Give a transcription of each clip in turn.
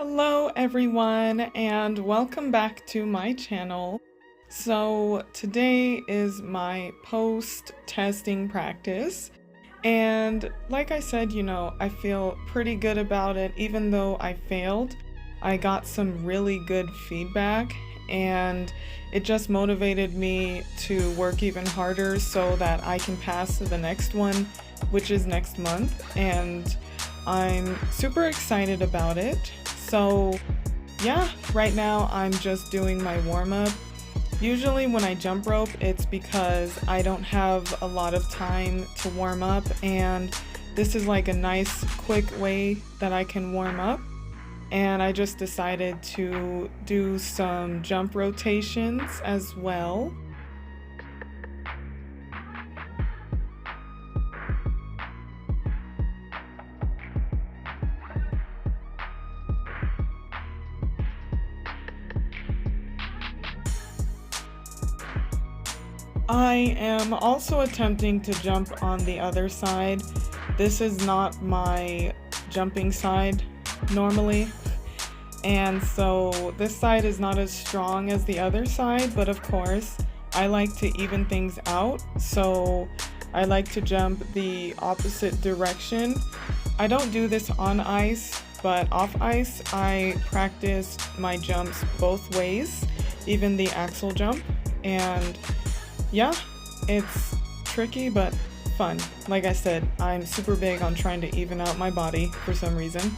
Hello everyone and welcome back to my channel. So today is my post-testing practice and like I said, I feel pretty good about it. Even though I failed, I got some really good feedback and it just motivated me to work even harder so that I can pass to the next one, which is next month, and I'm super excited about it. So yeah, right now I'm just doing my warm-up. Usually when I jump rope, it's because I don't have a lot of time to warm up, and this is like a nice quick way that I can warm up. And I just decided to do some jump rotations as well. I am also attempting to jump on the other side. This is not my jumping side normally, and so this side is not as strong as the other side, but of course I like to even things out, so I like to jump the opposite direction. I don't do this on ice, but off ice I practice my jumps both ways, even the axle jump, and yeah, it's tricky but fun. Like I said, I'm super big on trying to even out my body for some reason.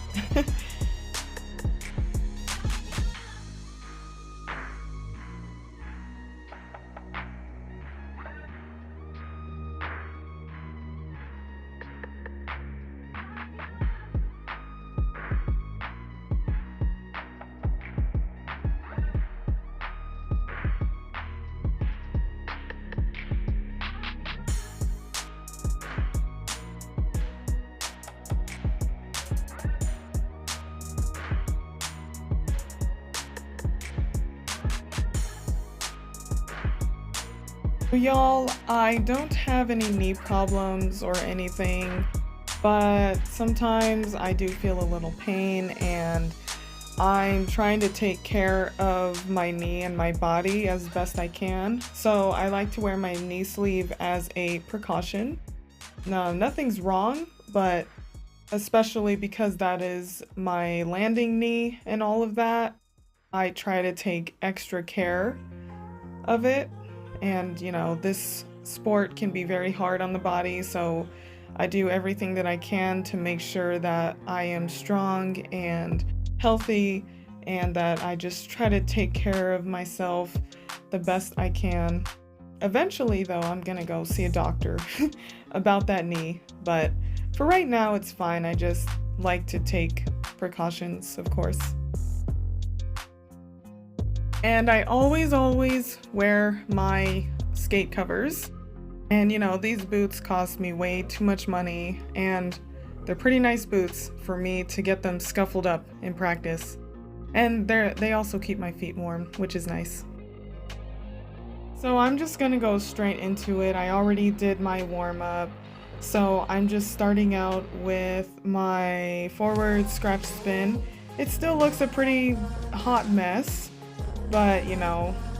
Y'all, I don't have any knee problems or anything, but sometimes I do feel a little pain, and I'm trying to take care of my knee and my body as best I can. So I like to wear my knee sleeve as a precaution. No, nothing's wrong, but especially because that is my landing knee and all of that, I try to take extra care of it. And this sport can be very hard on the body, so I do everything that I can to make sure that I am strong and healthy, and that I just try to take care of myself the best I can. Eventually though, I'm gonna go see a doctor about that knee, but for right now it's fine. I just like to take precautions, of course. And I always wear my skate covers. And these boots cost me way too much money, and they're pretty nice boots for me to get them scuffled up in practice. And they also keep my feet warm, which is nice. So I'm just gonna go straight into it. I already did my warm-up, so I'm just starting out with my forward scratch spin. It still looks a pretty hot mess, but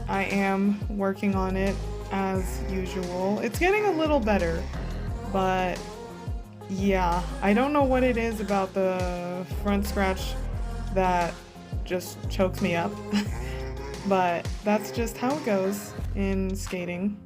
I am working on it as usual. It's getting a little better, but yeah, I don't know what it is about the front scratch that just chokes me up, but that's just how it goes in skating.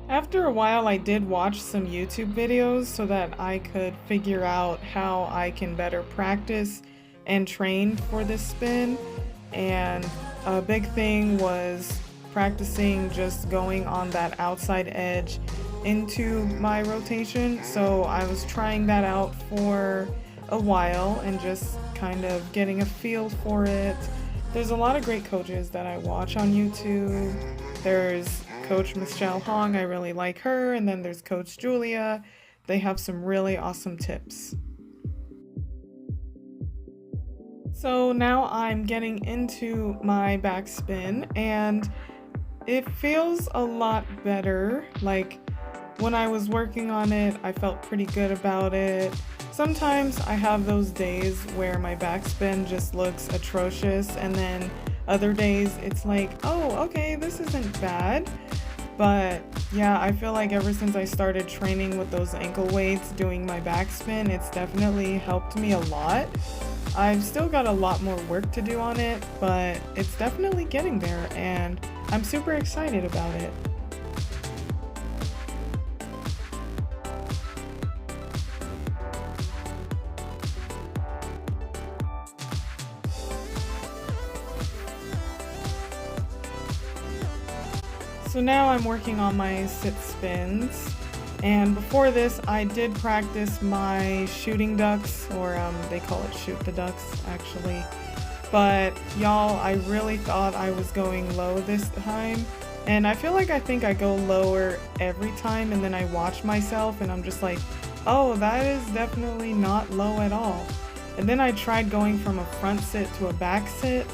After a while, I did watch some YouTube videos so that I could figure out how I can better practice and train for this spin. And a big thing was practicing just going on that outside edge into my rotation, so I was trying that out for a while and just kind of getting a feel for it. There's a lot of great coaches that I watch on YouTube. There's Coach Michelle Hong, I really like her, and then there's Coach Julia. They have some really awesome tips. So now I'm getting into my backspin and it feels a lot better. Like when I was working on it, I felt pretty good about it. Sometimes I have those days where my backspin just looks atrocious, and then other days it's like, oh, okay, this isn't bad. But yeah, I feel like ever since I started training with those ankle weights, doing my backspin, it's definitely helped me a lot. I've still got a lot more work to do on it, but it's definitely getting there, and I'm super excited about it. So now I'm working on my sit spins, and before this I did practice my shooting ducks, or they call it shoot the ducks actually. But y'all, I really thought I was going low this time, and I feel like I think I go lower every time, and then I watch myself and I'm just like, oh, that is definitely not low at all. And then I tried going from a front sit to a back sit.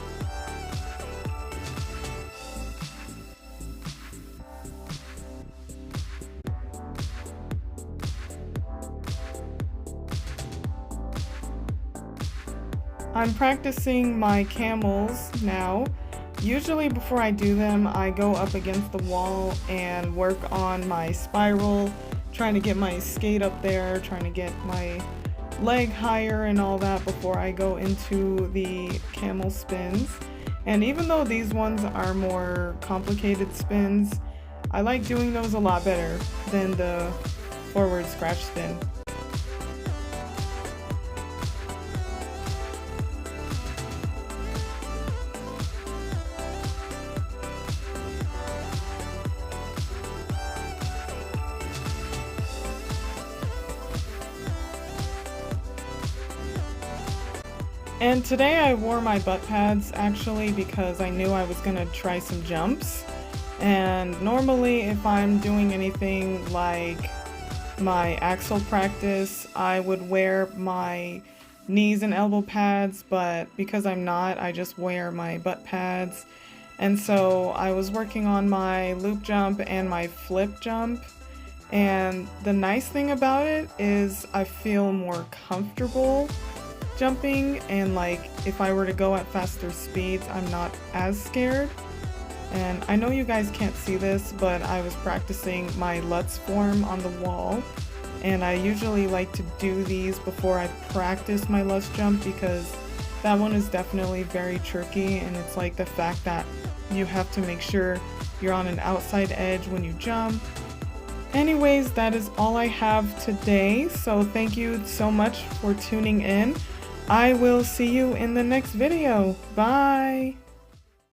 I'm practicing my camels now. Usually before I do them, I go up against the wall and work on my spiral, trying to get my skate up there, trying to get my leg higher and all that before I go into the camel spins. And even though these ones are more complicated spins, I like doing those a lot better than the forward scratch spin. And today I wore my butt pads actually because I knew I was gonna try some jumps. And normally if I'm doing anything like my axle practice, I would wear my knees and elbow pads, but because I'm not, I just wear my butt pads. And so I was working on my loop jump and my flip jump. And the nice thing about it is I feel more comfortable jumping, and like if I were to go at faster speeds, I'm not as scared. And I know you guys can't see this, but I was practicing my Lutz form on the wall, and I usually like to do these before I practice my Lutz jump because that one is definitely very tricky, and it's like the fact that you have to make sure you're on an outside edge when you jump. Anyways, that is all I have today, so thank you so much for tuning in. I will see you in the next video. Bye!